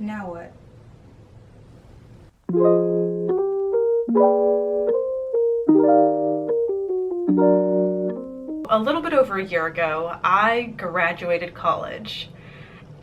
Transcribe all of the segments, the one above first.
Now what? A little bit over a year ago, I graduated college.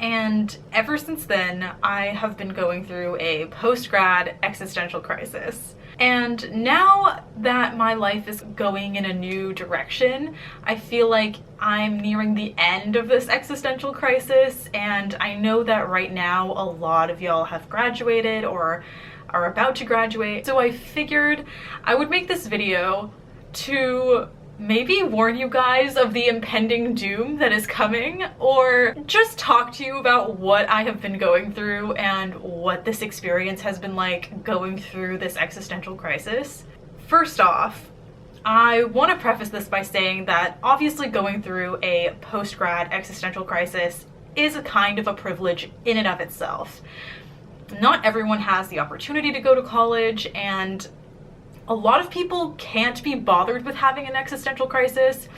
And ever since then, I have been going through a post-grad existential crisis. And now that my life is going in a new direction, I feel like I'm nearing the end of this existential crisis, and I know that right now a lot of y'all have graduated or are about to graduate. So I figured I would make this video to maybe warn you guys of the impending doom that is coming, or just talk to you about what I have been going through and what this experience has been like going through this existential crisis. First off, I want to preface this by saying that obviously going through a post-grad existential crisis is a kind of a privilege in and of itself. Not everyone has the opportunity to go to college, and a lot of people can't be bothered with having an existential crisis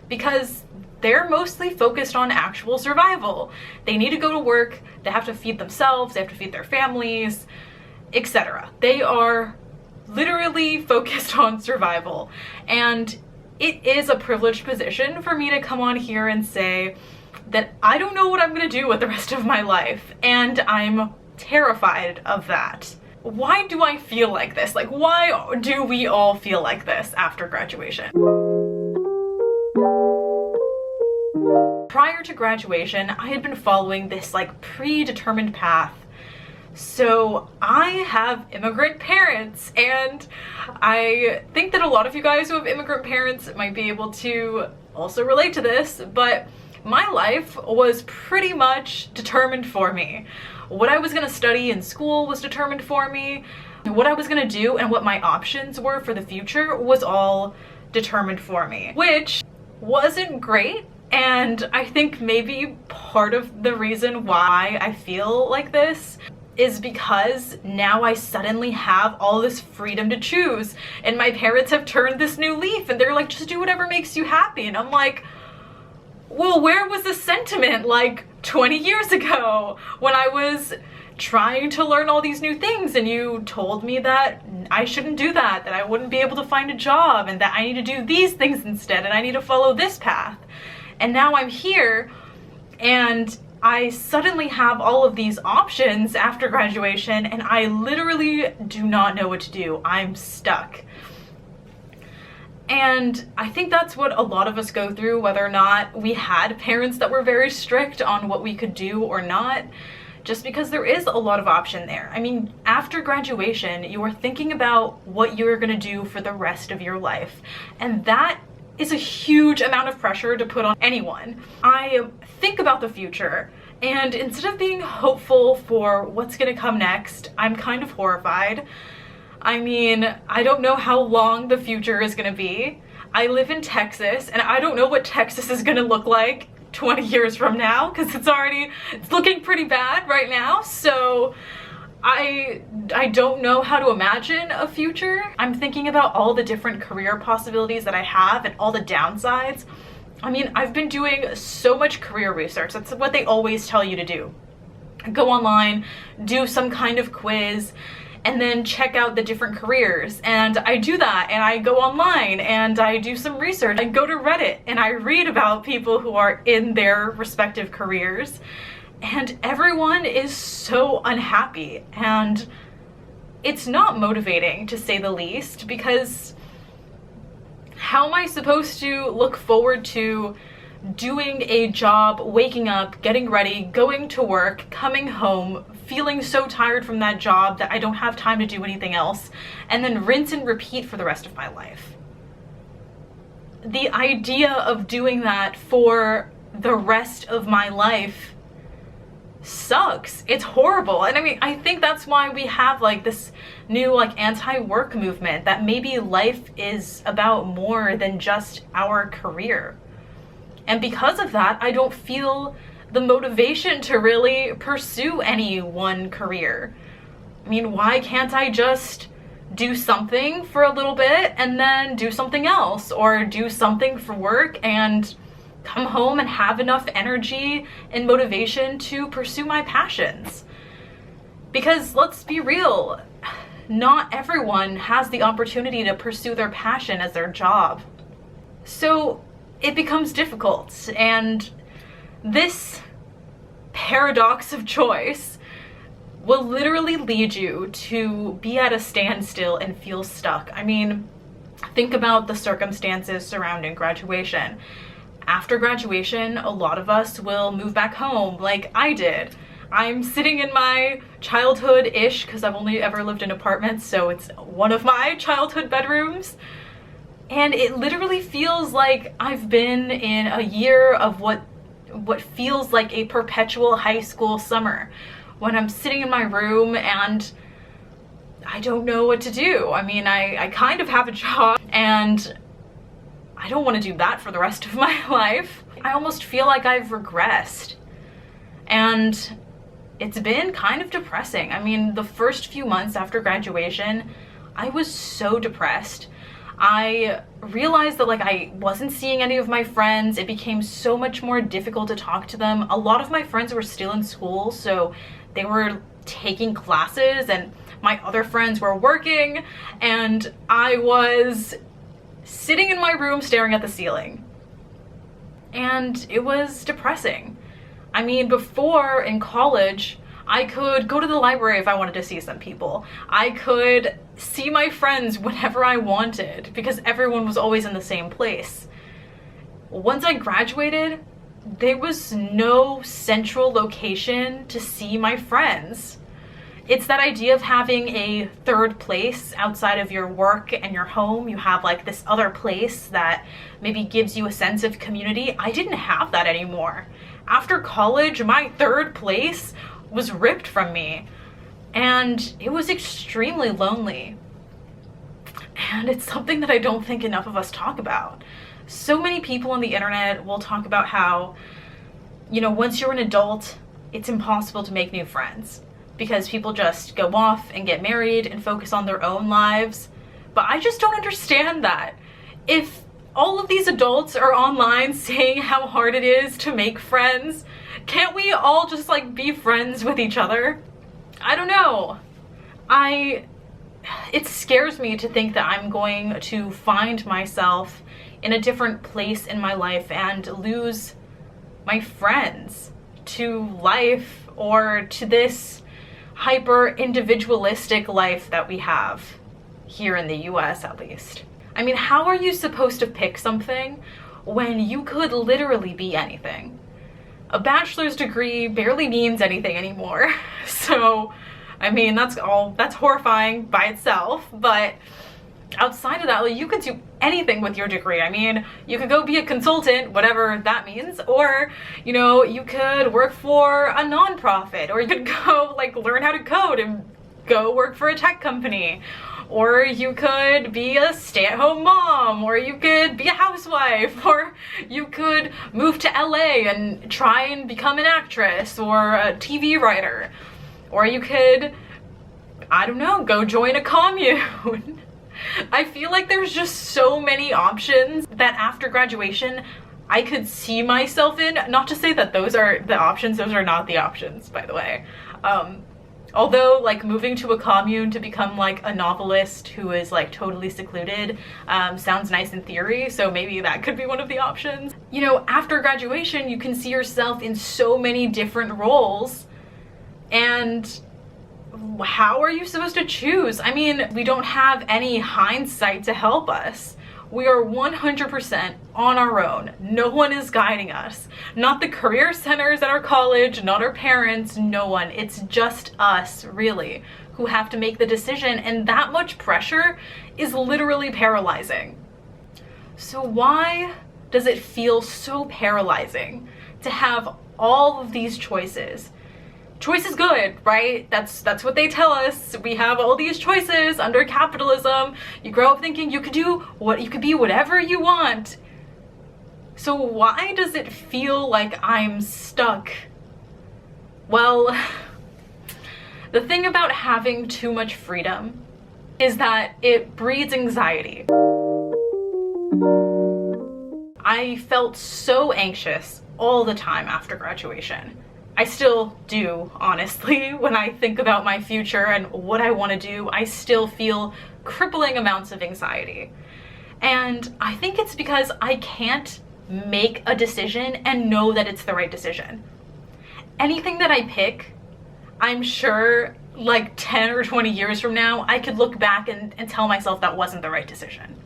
because they're mostly focused on actual survival. They need to go to work, they have to feed themselves, they have to feed their families, etc. They are literally focused on survival. And it is a privileged position for me to come on here and say that I don't know what I'm gonna do with the rest of my life, and I'm terrified of that. Why do I feel like this? Like, why do we all feel like this after graduation? Prior to graduation, I had been following this like predetermined path. So I have immigrant parents, and I think that a lot of you guys who have immigrant parents might be able to also relate to this, but my life was pretty much determined for me. What I was gonna study in school was determined for me. What I was gonna do and what my options were for the future was all determined for me, which wasn't great. And I think maybe part of the reason why I feel like this is because now I suddenly have all this freedom to choose, and my parents have turned this new leaf and they're like, just do whatever makes you happy. And I'm like, well, where was the sentiment like 20 years ago when I was trying to learn all these new things and you told me that I shouldn't do that I wouldn't be able to find a job, and that I need to do these things instead, and I need to follow this path. And now I'm here and I suddenly have all of these options after graduation, and I literally do not know what to do. I'm stuck. And I think that's what a lot of us go through, whether or not we had parents that were very strict on what we could do or not, just because there is a lot of option there. I mean, after graduation, you are thinking about what you're gonna do for the rest of your life. And that is a huge amount of pressure to put on anyone. I think about the future, and instead of being hopeful for what's gonna come next, I'm kind of horrified. I mean, I don't know how long the future is gonna be. I live in Texas, and I don't know what Texas is gonna look like 20 years from now, because it's looking pretty bad right now. So I don't know how to imagine a future. I'm thinking about all the different career possibilities that I have and all the downsides. I mean, I've been doing so much career research. That's what they always tell you to do. Go online, do some kind of quiz, and then check out the different careers. And I do that, and I go online and I do some research. I go to Reddit and I read about people who are in their respective careers, and everyone is so unhappy, and it's not motivating, to say the least, because how am I supposed to look forward to doing a job, waking up, getting ready, going to work, coming home, feeling so tired from that job that I don't have time to do anything else, and then rinse and repeat for the rest of my life? The idea of doing that for the rest of my life sucks. It's horrible. And I mean, I think that's why we have like this new like anti-work movement, that maybe life is about more than just our career. And because of that, I don't feel the motivation to really pursue any one career. I mean, why can't I just do something for a little bit and then do something else, or do something for work and come home and have enough energy and motivation to pursue my passions? Because let's be real, not everyone has the opportunity to pursue their passion as their job. So it becomes difficult, and this paradox of choice will literally lead you to be at a standstill and feel stuck. I mean, think about the circumstances surrounding graduation. After graduation, a lot of us will move back home like I did. I'm sitting in my childhood-ish, because I've only ever lived in apartments, so it's one of my childhood bedrooms. And it literally feels like I've been in a year of what feels like a perpetual high school summer, when I'm sitting in my room and I don't know what to do. I mean, I kind of have a job, and I don't want to do that for the rest of my life. I almost feel like I've regressed, and it's been kind of depressing. I mean, the first few months after graduation, I was so depressed. I realized that, like, I wasn't seeing any of my friends. It became so much more difficult to talk to them. A lot of my friends were still in school, so they were taking classes, and my other friends were working, and I was sitting in my room staring at the ceiling. And it was depressing. I mean, before in college, I could go to the library if I wanted to see some people. I could see my friends whenever I wanted, because everyone was always in the same place. Once I graduated, there was no central location to see my friends. It's that idea of having a third place outside of your work and your home. You have like this other place that maybe gives you a sense of community. I didn't have that anymore. After college, my third place was ripped from me, and it was extremely lonely. And it's something that I don't think enough of us talk about. So many people on the internet will talk about how, you know, once you're an adult, it's impossible to make new friends because people just go off and get married and focus on their own lives. But I just don't understand that. If all of these adults are online saying how hard it is to make friends, can't we all just like be friends with each other? I don't know. It scares me to think that I'm going to find myself in a different place in my life and lose my friends to life, or to this hyper individualistic life that we have here in the US, at least. I mean, how are you supposed to pick something when you could literally be anything? A bachelor's degree barely means anything anymore. So, I mean, that's horrifying by itself, but outside of that, like, you could do anything with your degree. I mean, you could go be a consultant, whatever that means, or, you know, you could work for a nonprofit, or you could go like learn how to code and go work for a tech company, or you could be a stay-at-home mom, or you could be a housewife, or you could move to LA and try and become an actress or a TV writer, or you could, I don't know, go join a commune. I feel like there's just so many options that after graduation I could see myself in. Not to say that those are the options, those are not the options, by the way. Although, like, moving to a commune to become like a novelist who is like totally secluded sounds nice in theory, so maybe that could be one of the options. You know, after graduation you can see yourself in so many different roles, and how are you supposed to choose? I mean, we don't have any hindsight to help us. We are 100% on our own. No one is guiding us. Not the career centers at our college, not our parents, no one. It's just us, really, who have to make the decision, and that much pressure is literally paralyzing. So why does it feel so paralyzing to have all of these choices? Choice is good, right? That's what they tell us. We have all these choices under capitalism. You grow up thinking you could be whatever you want. So why does it feel like I'm stuck? Well, the thing about having too much freedom is that it breeds anxiety. I felt so anxious all the time after graduation. I still do, honestly. When I think about my future and what I want to do, I still feel crippling amounts of anxiety. And I think it's because I can't make a decision and know that it's the right decision. Anything that I pick, I'm sure like 10 or 20 years from now, I could look back and tell myself that wasn't the right decision.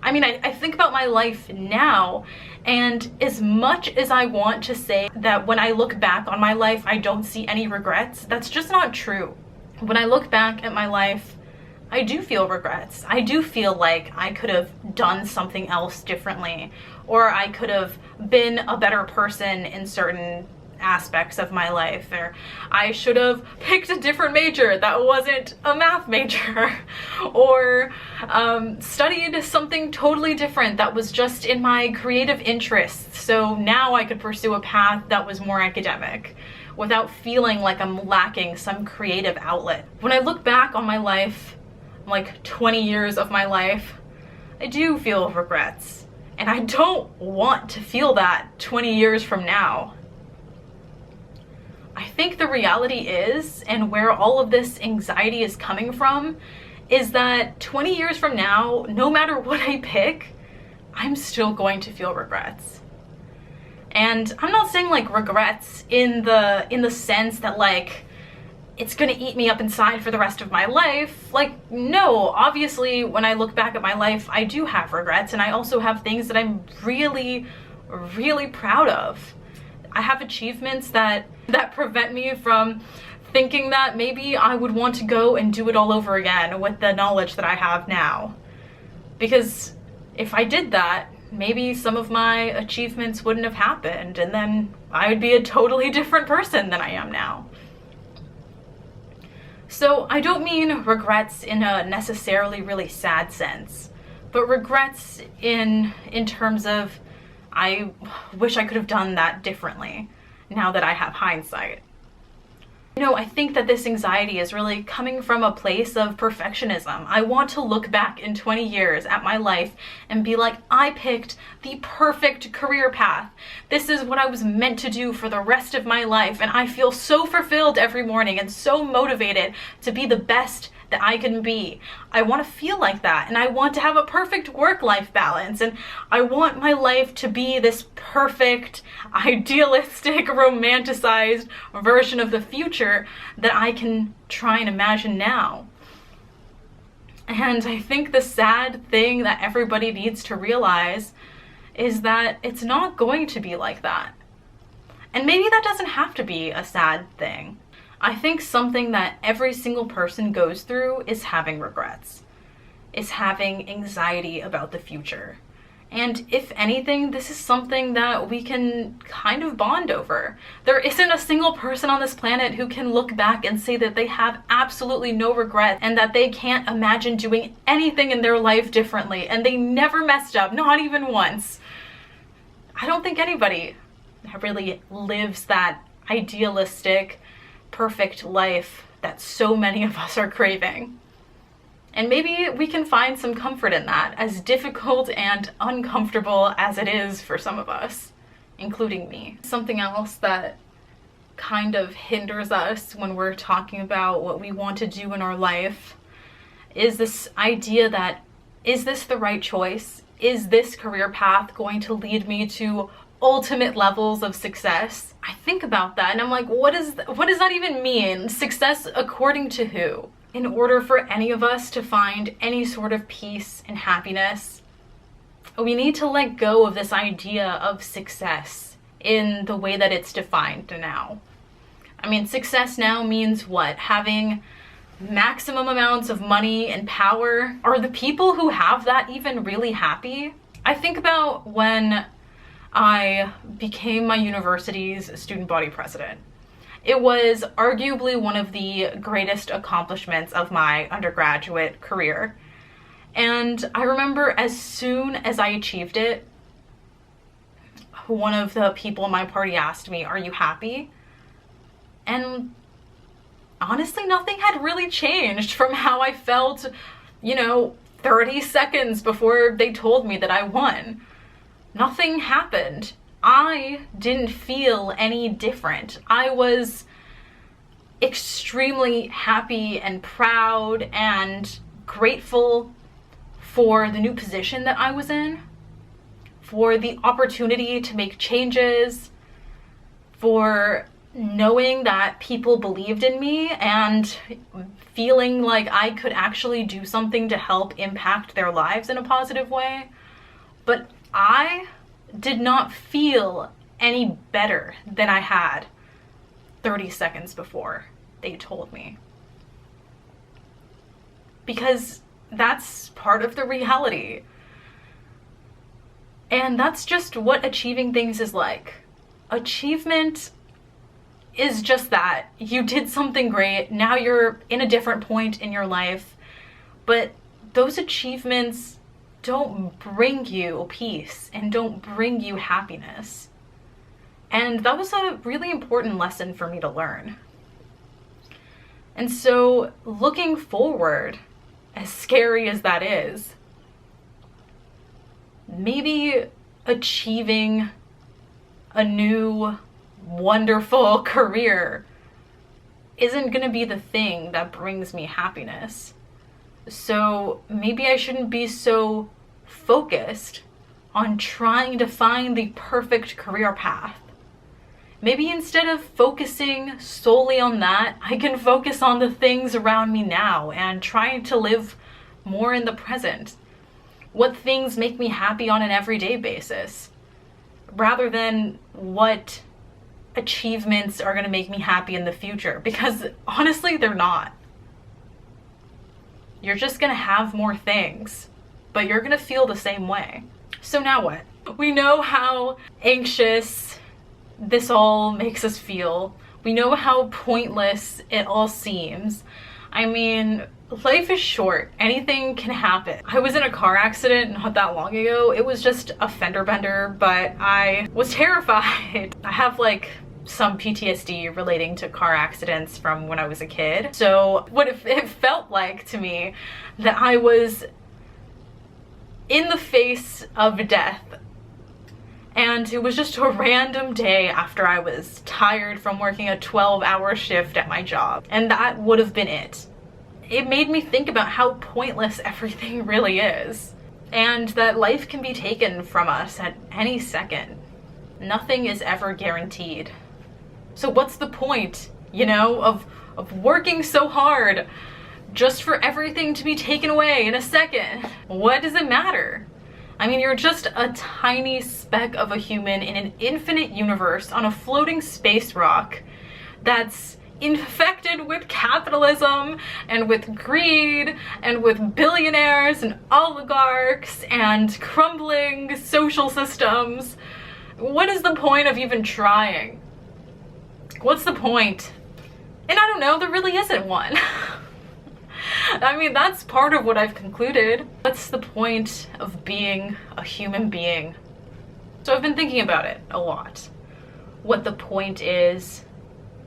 I mean, I think about my life now, and as much as I want to say that when I look back on my life, I don't see any regrets, that's just not true. When I look back at my life, I do feel regrets. I do feel like I could have done something else differently, or I could have been a better person in certain aspects of my life, or I should have picked a different major that wasn't a math major, or studied something totally different that was just in my creative interests, so now I could pursue a path that was more academic without feeling like I'm lacking some creative outlet. When I look back on my life, like 20 years of my life, I do feel regrets, and I don't want to feel that 20 years from now. I think the reality is, and where all of this anxiety is coming from, is that 20 years from now, no matter what I pick, I'm still going to feel regrets. And I'm not saying like regrets in the sense that like it's gonna eat me up inside for the rest of my life. Like, no, obviously when I look back at my life, I do have regrets, and I also have things that I'm really, really proud of. I have achievements that prevent me from thinking that maybe I would want to go and do it all over again with the knowledge that I have now. Because if I did that, maybe some of my achievements wouldn't have happened, and then I would be a totally different person than I am now. So I don't mean regrets in a necessarily really sad sense, but regrets in terms of I wish I could have done that differently now that I have hindsight. You know, I think that this anxiety is really coming from a place of perfectionism. I want to look back in 20 years at my life and be like, I picked the perfect career path. This is what I was meant to do for the rest of my life, and I feel so fulfilled every morning and so motivated to be the best that I can be. I want to feel like that, and I want to have a perfect work-life balance, and I want my life to be this perfect, idealistic, romanticized version of the future that I can try and imagine now. And I think the sad thing that everybody needs to realize is that it's not going to be like that. And maybe that doesn't have to be a sad thing. I think something that every single person goes through is having regrets, is having anxiety about the future. And if anything, this is something that we can kind of bond over. There isn't a single person on this planet who can look back and say that they have absolutely no regret and that they can't imagine doing anything in their life differently and they never messed up, not even once. I don't think anybody really lives that idealistic, perfect life that so many of us are craving. And maybe we can find some comfort in that, as difficult and uncomfortable as it is for some of us, including me. Something else that kind of hinders us when we're talking about what we want to do in our life is this idea that, is this the right choice? Is this career path going to lead me to ultimate levels of success? I think about that and I'm like, what does that even mean? Success according to who? In order for any of us to find any sort of peace and happiness, we need to let go of this idea of success in the way that it's defined now. I mean, success now means what? Having maximum amounts of money and power? Are the people who have that even really happy? I think about when I became my university's student body president. It was arguably one of the greatest accomplishments of my undergraduate career. And I remember as soon as I achieved it, one of the people in my party asked me, "Are you happy?" And honestly, nothing had really changed from how I felt, 30 seconds before they told me that I won. Nothing happened. I didn't feel any different. I was extremely happy and proud and grateful for the new position that I was in, for the opportunity to make changes, for knowing that people believed in me and feeling like I could actually do something to help impact their lives in a positive way. But I did not feel any better than I had 30 seconds before they told me. Because that's part of the reality. And that's just what achieving things is like. Achievement is just that. You did something great, now you're in a different point in your life, but those achievements don't bring you peace and don't bring you happiness. And that was a really important lesson for me to learn. And so looking forward, as scary as that is, maybe achieving a new wonderful career isn't going to be the thing that brings me happiness. So maybe I shouldn't be so focused on trying to find the perfect career path. Maybe instead of focusing solely on that, I can focus on the things around me now and trying to live more in the present. What things make me happy on an everyday basis, rather than what achievements are going to make me happy in the future, because honestly, they're not. You're just going to have more things, but you're going to feel the same way. So now what? We know how anxious this all makes us feel. We know how pointless it all seems. I mean, life is short. Anything can happen. I was in a car accident not that long ago. It was just a fender bender, but I was terrified. I have like some PTSD relating to car accidents from when I was a kid. So what it felt like to me that I was in the face of death, and it was just a random day after I was tired from working a 12-hour shift at my job, and that would have been it. It made me think about how pointless everything really is, and that life can be taken from us at any second. Nothing is ever guaranteed. So what's the point, you know, of working so hard just for everything to be taken away in a second? What does it matter? I mean, you're just a tiny speck of a human in an infinite universe on a floating space rock that's infected with capitalism and with greed and with billionaires and oligarchs and crumbling social systems. What is the point of even trying? What's the point? And I don't know, there really isn't one. I mean, that's part of what I've concluded. What's the point of being a human being? So I've been thinking about it a lot. What the point is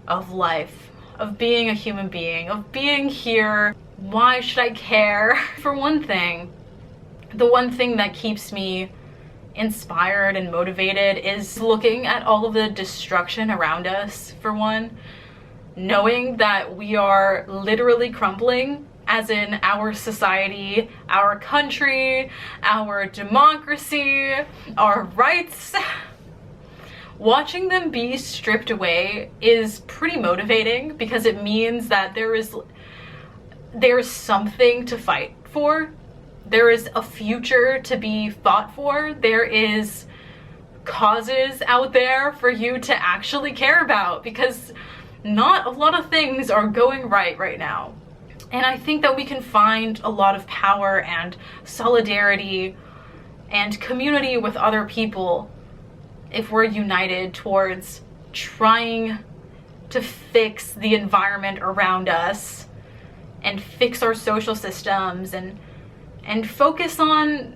of life, of being a human being, of being here. Why should I care? For one thing, the one thing that keeps me inspired and motivated is looking at all of the destruction around us, for one. Knowing that we are literally crumbling, as in our society, our country, our democracy, our rights. Watching them be stripped away is pretty motivating, because it means that there is something to fight for. There is a future to be fought for. There is causes out there for you to actually care about, because not a lot of things are going right now. And I think that we can find a lot of power and solidarity and community with other people if we're united towards trying to fix the environment around us and fix our social systems and focus on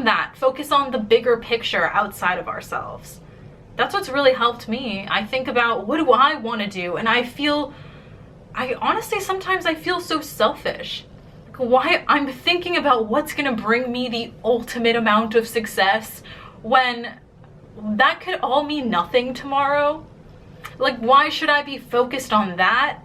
that. Focus on the bigger picture outside of ourselves. That's what's really helped me. I think about, what do I want to do? And I honestly, sometimes I feel so selfish. Like, why I'm thinking about what's gonna bring me the ultimate amount of success when that could all mean nothing tomorrow. Like, why should I be focused on that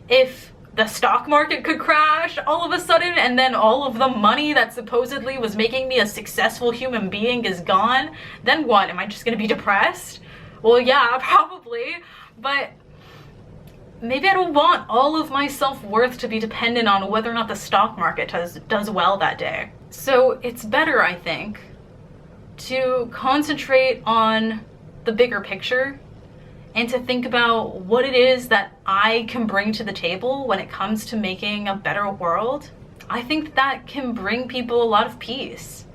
if the stock market could crash all of a sudden and then all of the money that supposedly was making me a successful human being is gone? Then what? Am I just gonna be depressed? Well, yeah, probably, but maybe I don't want all of my self-worth to be dependent on whether or not the stock market does well that day. So it's better, I think, to concentrate on the bigger picture and to think about what it is that I can bring to the table when it comes to making a better world. I think that can bring people a lot of peace.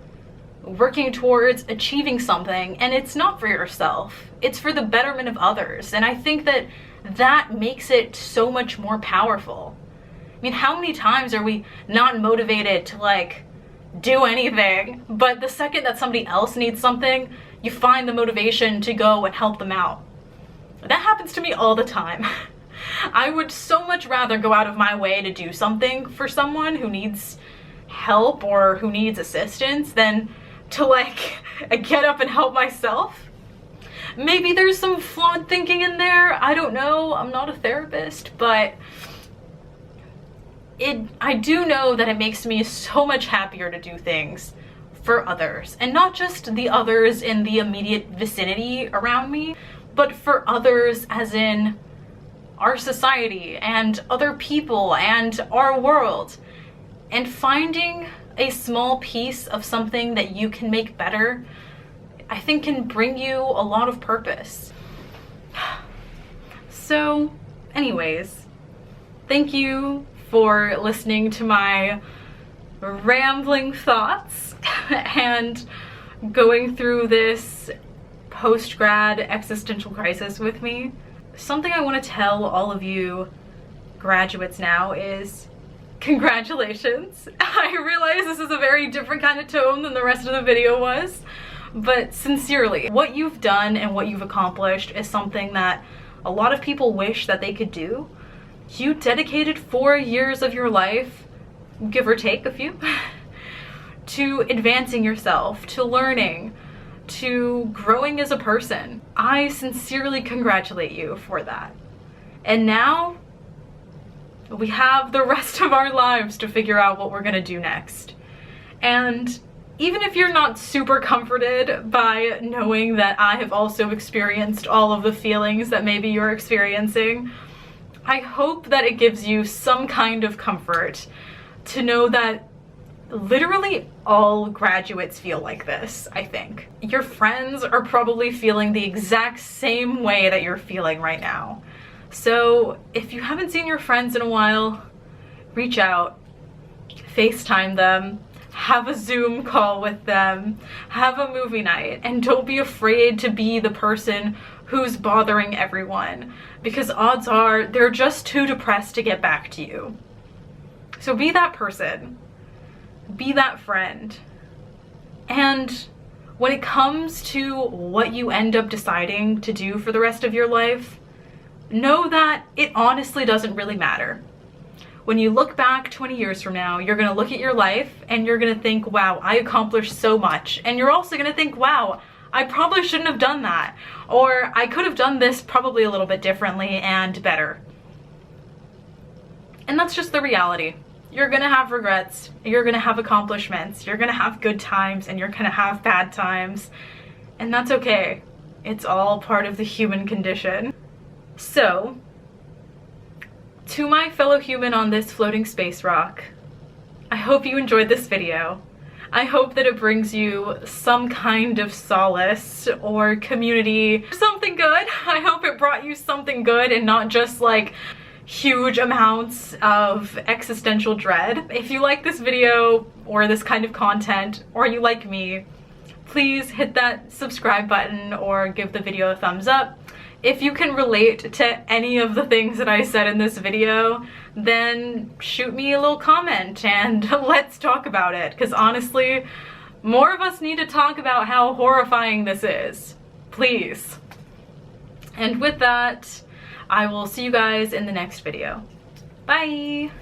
Working towards achieving something, and it's not for yourself, it's for the betterment of others. And I think that that makes it so much more powerful. I mean, how many times are we not motivated to like do anything, but the second that somebody else needs something, you find the motivation to go and help them out? That happens to me all the time. I would so much rather go out of my way to do something for someone who needs help or who needs assistance than to like get up and help myself. Maybe there's some flawed thinking in there, I don't know, I'm not a therapist, but I do know that it makes me so much happier to do things for others, and not just the others in the immediate vicinity around me, but for others as in our society and other people and our world. And finding a small piece of something that you can make better, I think can bring you a lot of purpose. So anyways, thank you for listening to my rambling thoughts and going through this post-grad existential crisis with me. Something I want to tell all of you graduates now is congratulations. I realize this is a very different kind of tone than the rest of the video was, but sincerely, what you've done and what you've accomplished is something that a lot of people wish that they could do. You dedicated 4 years of your life, give or take a few, to advancing yourself, to learning, to growing as a person. I sincerely congratulate you for that. And now we have the rest of our lives to figure out what we're gonna do next. And even if you're not super comforted by knowing that I have also experienced all of the feelings that maybe you're experiencing, I hope that it gives you some kind of comfort to know that literally all graduates feel like this, I think. Your friends are probably feeling the exact same way that you're feeling right now. So if you haven't seen your friends in a while, reach out, FaceTime them, have a Zoom call with them, have a movie night, and don't be afraid to be the person who's bothering everyone, because odds are they're just too depressed to get back to you. So be that person, be that friend. And when it comes to what you end up deciding to do for the rest of your life, know that it honestly doesn't really matter. When you look back 20 years from now, you're gonna look at your life and you're gonna think, wow, I accomplished so much. And you're also gonna think, wow, I probably shouldn't have done that. Or I could have done this probably a little bit differently and better. And that's just the reality. You're gonna have regrets, you're gonna have accomplishments, you're gonna have good times, and you're gonna have bad times. And that's okay. It's all part of the human condition. So, to my fellow human on this floating space rock, I hope you enjoyed this video. I hope that it brings you some kind of solace or community, something good. I hope it brought you something good and not just like huge amounts of existential dread. If you like this video or this kind of content, or you like me, please hit that subscribe button or give the video a thumbs up. If you can relate to any of the things that I said in this video, then shoot me a little comment and let's talk about it, because honestly, more of us need to talk about how horrifying this is. Please. And with that, I will see you guys in the next video. Bye!